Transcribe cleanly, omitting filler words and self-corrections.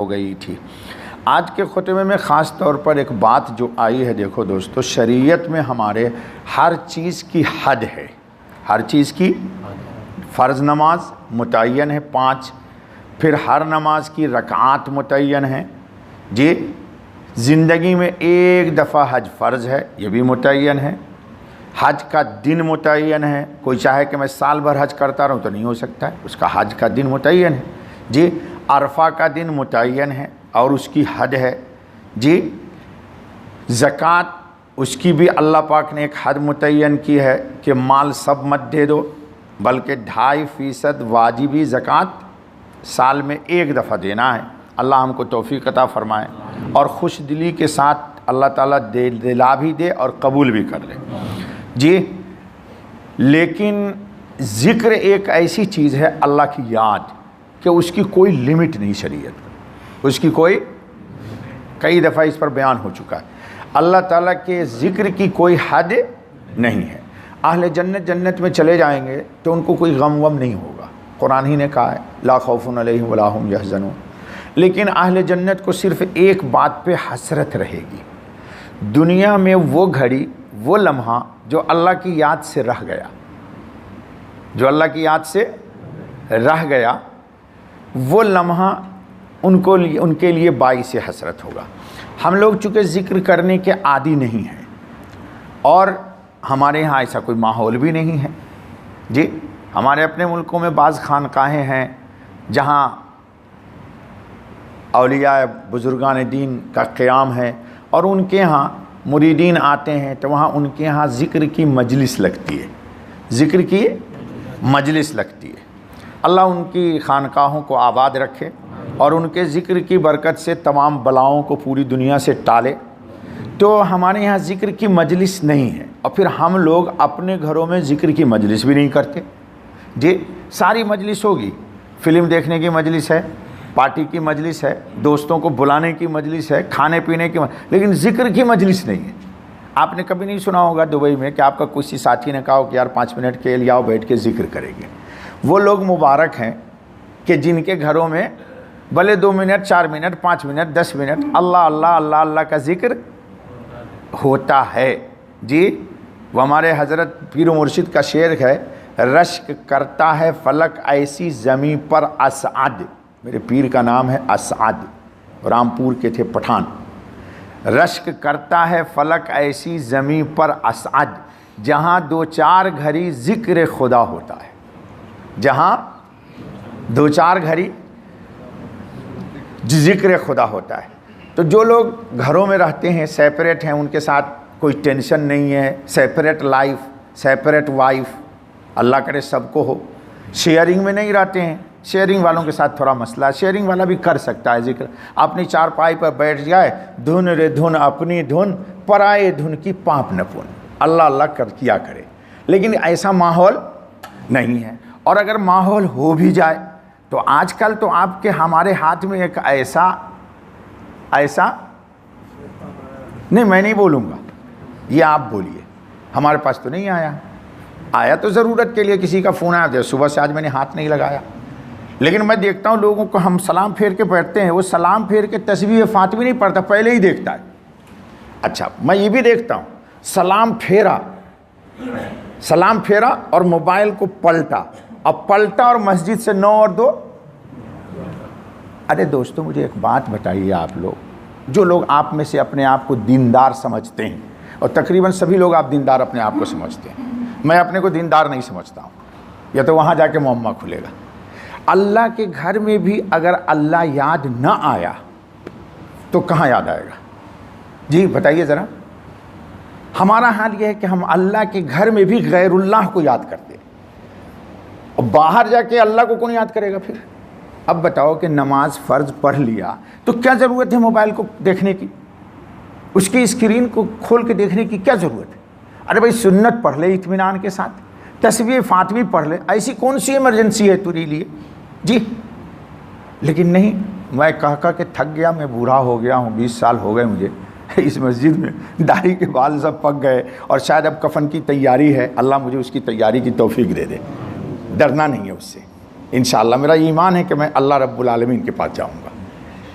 ہو گئی تھی۔ آج کے خطبے میں خاص طور پر ایک بات جو آئی ہے، دیکھو دوستو، شریعت میں ہمارے ہر چیز کی حد ہے، ہر چیز کی۔ فرض نماز متعین ہے 5، پھر ہر نماز کی رکعات متعین ہیں جی۔ زندگی میں ایک دفعہ حج فرض ہے، یہ بھی متعین ہے۔ حج کا دن متعین ہے، کوئی چاہے کہ میں سال بھر حج کرتا رہوں تو نہیں ہو سکتا ہے، اس کا حج کا دن متعین ہے جی۔ عرفہ کا دن متعین ہے اور اس کی حد ہے جی۔ زکوٰۃ اس کی بھی اللہ پاک نے ایک حد متعین کی ہے کہ مال سب مت دے دو، بلکہ 2.5% واجبی زکوٰۃ سال میں ایک دفعہ دینا ہے۔ اللہ ہم کو توفیق عطا فرمائے اور خوش دلی کے ساتھ اللہ تعالیٰ دلا بھی دے اور قبول بھی کر لے جی۔ لیکن ذکر ایک ایسی چیز ہے اللہ کی یاد کہ اس کی کوئی لمٹ نہیں شریعت میں، اس کی کوئی، کئی دفعہ اس پر بیان ہو چکا ہے، اللہ تعالیٰ کے ذکر کی کوئی حد نہیں ہے۔ اہل جنت جنت میں چلے جائیں گے تو ان کو کوئی غم وم نہیں ہوگا، قرآن ہی نے کہا ہے لا خوف علیہم ولا هم یحزنون۔ لیکن اہل جنت کو صرف ایک بات پہ حسرت رہے گی، دنیا میں وہ گھڑی، وہ لمحہ جو اللہ کی یاد سے رہ گیا، جو اللہ کی یاد سے رہ گیا، وہ لمحہ ان کے لیے باعث حسرت ہوگا۔ ہم لوگ چونکہ ذکر کرنے کے عادی نہیں ہیں اور ہمارے ہاں ایسا کوئی ماحول بھی نہیں ہے جی۔ ہمارے اپنے ملکوں میں بعض خانقاہیں ہیں جہاں اولیاء بزرگان دین کا قیام ہے اور ان کے ہاں مریدین آتے ہیں تو وہاں ان کے ہاں ذکر کی مجلس لگتی ہے، ذکر کی مجلس لگتی ہے۔ اللہ ان کی خانقاہوں کو آباد رکھے اور ان کے ذکر کی برکت سے تمام بلاؤں کو پوری دنیا سے ٹالے۔ تو ہمارے یہاں ذکر کی مجلس نہیں ہے اور پھر ہم لوگ اپنے گھروں میں ذکر کی مجلس بھی نہیں کرتے جی۔ ساری مجلس ہوگی، فلم دیکھنے کی مجلس ہے، پارٹی کی مجلس ہے، دوستوں کو بلانے کی مجلس ہے، کھانے پینے کی لیکن ذکر کی مجلس نہیں ہے۔ آپ نے کبھی نہیں سنا ہوگا دبئی میں کہ آپ کا کسی ساتھی نے کہا ہو کہ یار 5 منٹ کے لیے آؤ بیٹھ کے ذکر کریں گے۔ وہ لوگ مبارک ہیں کہ جن کے گھروں میں بھلے 2 منٹ 4 منٹ 5 منٹ 10 منٹ اللہ اللہ اللہ اللہ کا ذکر ہوتا ہے جی۔ وہ ہمارے حضرت پیر و مرشد کا شعر ہے، رشک کرتا ہے فلک ایسی زمین پر اسعد، میرے پیر کا نام ہے اسعد، رامپور کے تھے پٹھان۔ رشک کرتا ہے فلک ایسی زمین پر اسعد، جہاں 2-4 گھڑی ذکر خدا ہوتا ہے، جہاں 2-4 گھڑی ذکر خدا ہوتا ہے۔ تو جو لوگ گھروں میں رہتے ہیں، سیپریٹ ہیں، ان کے ساتھ کوئی ٹینشن نہیں ہے، سیپریٹ لائف، سیپریٹ وائف، اللہ کرے سب کو ہو، شیئرنگ میں نہیں رہتے ہیں، شیئرنگ والوں کے ساتھ تھوڑا مسئلہ ہے، شیئرنگ والا بھی کر سکتا ہے ذکر، اپنی چارپائی پر بیٹھ جائے، دھن رے دھن اپنی دھن پرائے دھن کی پاپ نہ پن، اللہ اللہ کر کیا کرے۔ لیکن ایسا ماحول نہیں ہے، اور اگر ماحول ہو بھی جائے تو آج کل تو آپ کے ہمارے ہاتھ میں ایک ایسا نہیں، میں نہیں بولوں گا، یہ آپ بولیے، ہمارے پاس تو نہیں آیا تو ضرورت کے لیے کسی کا فون آیا، صبح سے آج میں نے ہاتھ نہیں لگایا، لیکن میں دیکھتا ہوں لوگوں کو، ہم سلام پھیر کے بیٹھتے ہیں، وہ سلام پھیر کے تسبیح فاطمی نہیں پڑھتا، پہلے ہی دیکھتا ہے۔ اچھا، میں یہ بھی دیکھتا ہوں سلام پھیرا اور موبائل کو پلٹا، اب پلٹا اور مسجد سے 9 اور 2۔ ارے دوستو، مجھے ایک بات بتائیے، آپ لوگ جو لوگ آپ میں سے اپنے آپ کو دیندار سمجھتے ہیں، اور تقریباً سبھی لوگ آپ دیندار اپنے آپ کو سمجھتے ہیں، میں اپنے کو دیندار نہیں سمجھتا ہوں، یا تو وہاں جا کے معمہ کھلے گا۔ اللہ کے گھر میں بھی اگر اللہ یاد نہ آیا تو کہاں یاد آئے گا جی؟ بتائیے ذرا۔ ہمارا حال یہ ہے کہ ہم اللہ کے گھر میں بھی غیر اللہ کو یاد کرتے ہیں، اور باہر جا کے اللہ کو کون یاد کرے گا پھر؟ اب بتاؤ کہ نماز فرض پڑھ لیا تو کیا ضرورت ہے موبائل کو دیکھنے کی، اس کی اسکرین کو کھول کے دیکھنے کی کیا ضرورت ہے؟ ارے بھائی سنت پڑھ لے اطمینان کے ساتھ، تسبیح فاطمی پڑھ لے، ایسی کون سی ایمرجنسی ہے تیرے لیے جی؟ لیکن نہیں، میں کہا کہ تھک گیا، میں بوڑھا ہو گیا ہوں، 20 سال ہو گئے مجھے اس مسجد میں، داڑھی کے بال سب پک گئے اور شاید اب کفن کی تیاری ہے، اللہ مجھے اس کی تیاری کی توفیق دے دے، ڈرنا نہیں ہے اس سے، انشاءاللہ میرا ایمان ہے کہ میں اللہ رب العالمین کے پاس جاؤں گا۔